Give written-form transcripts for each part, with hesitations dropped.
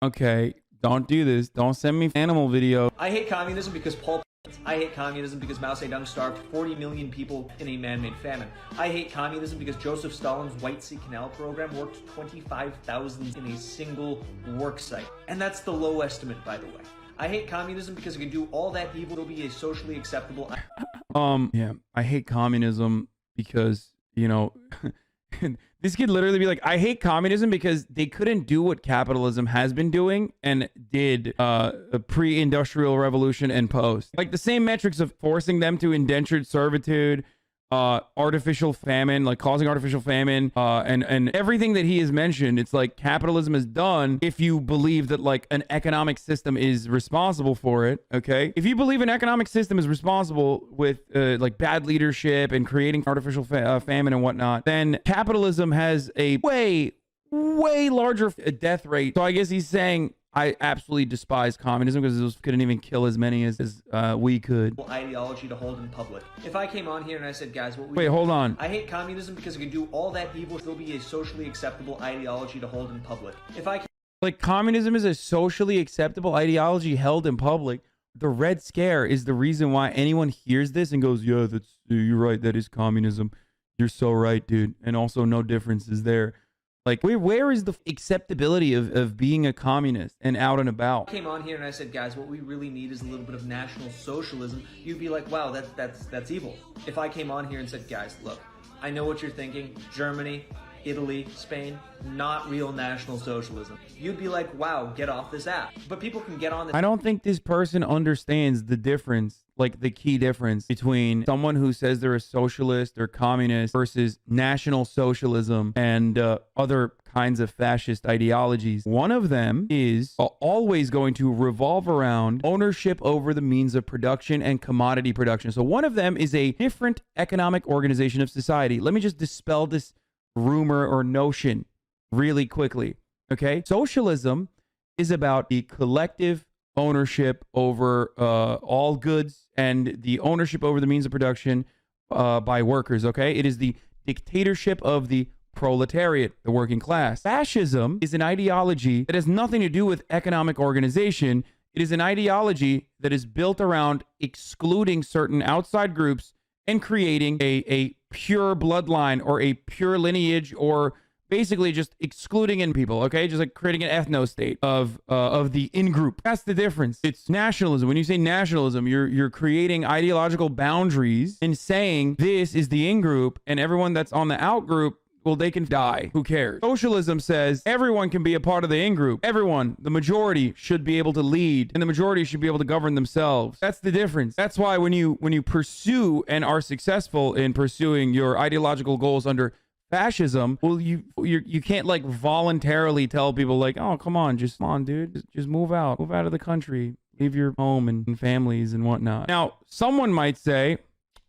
Okay, don't do this. Don't send me animal video. I hate communism because I hate communism because Mao Zedong starved 40 million people in a man-made famine. I hate communism because Joseph Stalin's White Sea Canal program worked 25,000 in a single work site. And that's the low estimate, by the way. I hate communism because it can do all that evil to be a socially acceptable... Yeah, I hate communism because, you know, this could literally be like, I hate communism because they couldn't do what capitalism has been doing and did a pre-industrial revolution and post. Like the same metrics of forcing them to indentured servitude, artificial famine, like causing artificial famine, and everything that he has mentioned. It's like capitalism is done if you believe that like an economic system is responsible for it. Okay, if you believe an economic system is responsible with like bad leadership and creating artificial famine and whatnot, then capitalism has a way larger death rate. So I guess he's saying, I absolutely despise communism because those couldn't even kill as many as we could. Ideology to hold in public. If I came on here and I said, guys, wait, hold on. I hate communism because it can do all that evil, still be a socially acceptable ideology to hold in public. If I like communism is a socially acceptable ideology held in public. The Red Scare is the reason why anyone hears this and goes, yeah, you're right. That is communism. You're so right, dude. And also no difference is there. Like, where is the acceptability of being a communist and out and about? I came on here and I said, guys, what we really need is a little bit of national socialism. You'd be like, wow, that's evil. If I came on here and said, guys, look, I know what you're thinking. Germany, Italy, Spain, not real national socialism. You'd be like, wow, get off this app. But people can get on this. I don't think this person understands the difference, like the key difference between someone who says they're a socialist or communist versus national socialism and other kinds of fascist ideologies. One of them is always going to revolve around ownership over the means of production and commodity production. So one of them is a different economic organization of society. Let me just dispel this rumor or notion really quickly. Okay, socialism is about the collective ownership over all goods and the ownership over the means of production by workers. Okay, it is the dictatorship of the proletariat, the working class. Fascism is an ideology that has nothing to do with economic organization. It is an ideology that is built around excluding certain outside groups and creating a pure bloodline or a pure lineage, or basically just excluding in people. Okay, just like creating an ethno state of the in group. That's the difference. It's nationalism. When you say nationalism, you're creating ideological boundaries and saying this is the in group, and everyone that's on the out group, well, they can die. Who cares? Socialism says everyone can be a part of the in-group. Everyone, the majority, should be able to lead, and the majority should be able to govern themselves. That's the difference. That's why when you pursue and are successful in pursuing your ideological goals under fascism, well, you can't like voluntarily tell people like, oh, come on, dude, just move out of the country, leave your home and families and whatnot. Now, someone might say,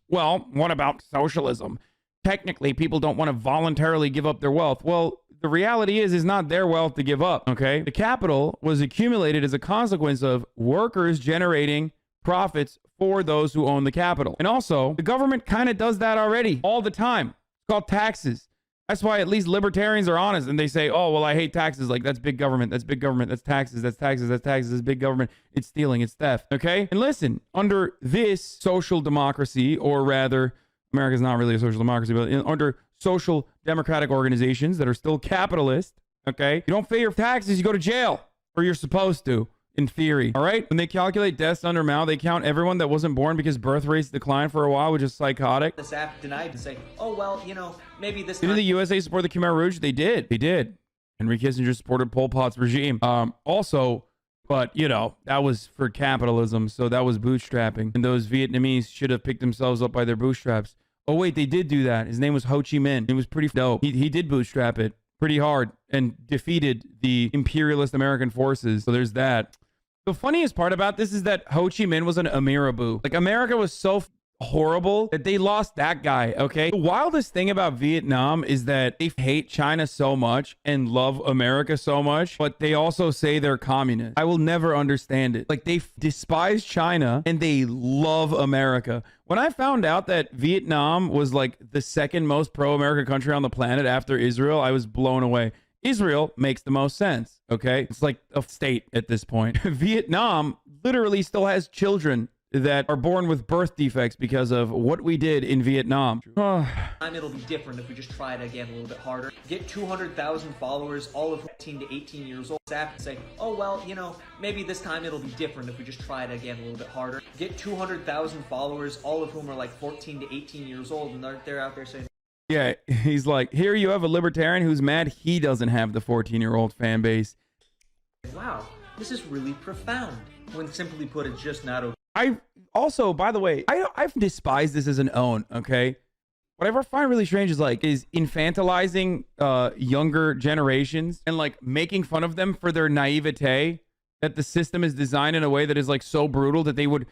well, what about socialism? Technically, people don't want to voluntarily give up their wealth. Well, the reality is it's not their wealth to give up, okay? The capital was accumulated as a consequence of workers generating profits for those who own the capital. And also, the government kind of does that already all the time. It's called taxes. That's why at least libertarians are honest and they say, oh, well, I hate taxes. Like, that's big government. That's big government. That's taxes. That's taxes. That's taxes. That's big government. It's stealing. It's theft, okay? And listen, under this social democracy, or rather, America's not really a social democracy, but under social democratic organizations that are still capitalist, okay? You don't pay your taxes, you go to jail, or you're supposed to, in theory, all right? When they calculate deaths under Mao, they count everyone that wasn't born because birth rates declined for a while, which is psychotic. This app denied to say, oh, well, you know, maybe this... Didn't the USA support the Khmer Rouge? They did. They did. Henry Kissinger supported Pol Pot's regime. Also... But, you know, that was for capitalism, so that was bootstrapping. And those Vietnamese should have picked themselves up by their bootstraps. Oh, wait, they did do that. His name was Ho Chi Minh. It was pretty dope. He did bootstrap it pretty hard and defeated the imperialist American forces. So there's that. The funniest part about this is that Ho Chi Minh was an Amiraboo. Like, America was so horrible that they lost that guy, okay? The wildest thing about Vietnam is that they hate China so much and love America so much, but they also say they're communist. I will never understand it. Like, they despise China and they love America. When I found out that Vietnam was like the second most pro-America country on the planet after Israel, I was blown away. Israel makes the most sense. Okay. It's like a state at this point. Vietnam literally still has children that are born with birth defects because of what we did in Vietnam. It'll be different if we just try it again a little bit harder. Get 200,000 followers, all of 15 to 18 years old. And say, oh, well, you know, maybe this time it'll be different if we just try it again a little bit harder. Get 200,000 followers, all of whom are like 14 to 18 years old, and they're out there saying, yeah, he's like, here you have a libertarian who's mad he doesn't have the 14-year-old fan base. wow, this is really profound. When simply put, it's just not okay. I also, by the way, I've despised this as an own, okay? What I find really strange is infantilizing younger generations and like making fun of them for their naivete, that the system is designed in a way that is like so brutal that they would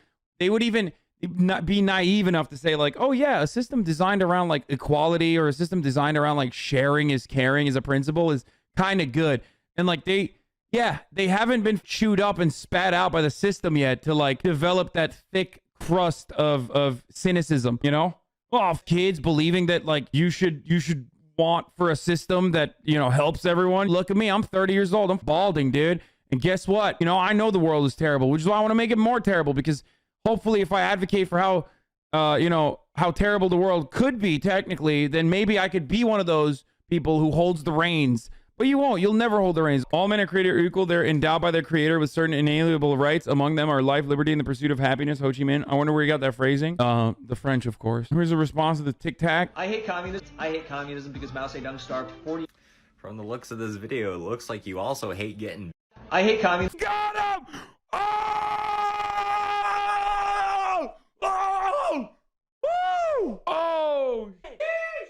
even not be naive enough to say like, oh yeah, a system designed around like equality or a system designed around like sharing is caring as a principle is kind of good. And like they haven't been chewed up and spat out by the system yet to like develop that thick crust of cynicism, you know? Oh, kids believing that like you should want for a system that, you know, helps everyone. Look at me, I'm 30 years old, I'm balding, dude. And guess what? You know, I know the world is terrible, which is why I want to make it more terrible, because hopefully if I advocate for how, you know, how terrible the world could be technically, then maybe I could be one of those people who holds the reins. But you won't. You'll never hold the reins. All men are created equal. They're endowed by their creator with certain inalienable rights. Among them are life, liberty, and the pursuit of happiness. Ho Chi Minh. I wonder where you got that phrasing. The French, of course. Here's the response to the Tic Tac. I hate communism. I hate communism because Mao Zedong starved 40. From the looks of this video, it looks like you also hate getting... I hate communism. Got him! Oh! Oh! Woo! Oh!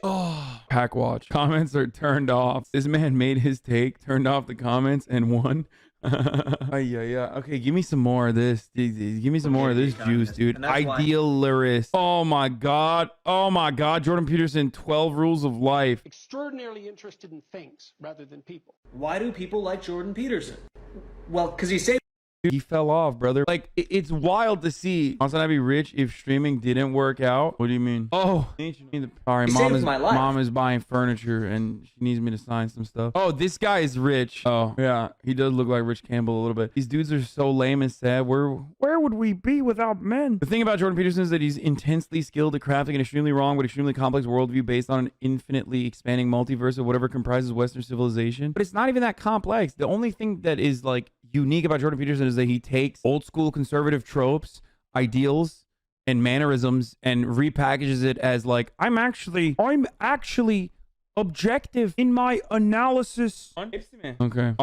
Oh, pack watch. Comments are turned off. This man made his take, turned off the comments, and won. Yeah. Okay, give me some more of this. Give me some more of this juice, dude. Idealist. Oh my god. Oh my god. Jordan Peterson, 12 Rules of Life. Extraordinarily interested in things rather than people. Why do people like Jordan Peterson? Well, because he saved. He fell off, brother. Like, it's wild to see Hasanabi rich if streaming didn't work out. What do you mean? Oh, sorry, mom is buying furniture and she needs me to sign some stuff. Oh, this guy is rich. Oh, yeah, he does look like Rich Campbell a little bit. These dudes are so lame and sad. Where would we be without men? The thing about Jordan Peterson is that he's intensely skilled at crafting an extremely wrong but extremely complex worldview based on an infinitely expanding multiverse of whatever comprises Western civilization. But it's not even that complex. The only thing that is like unique about Jordan Peterson is that he takes old school conservative tropes, ideals, and mannerisms and repackages it as like, I'm actually objective in my analysis. Okay.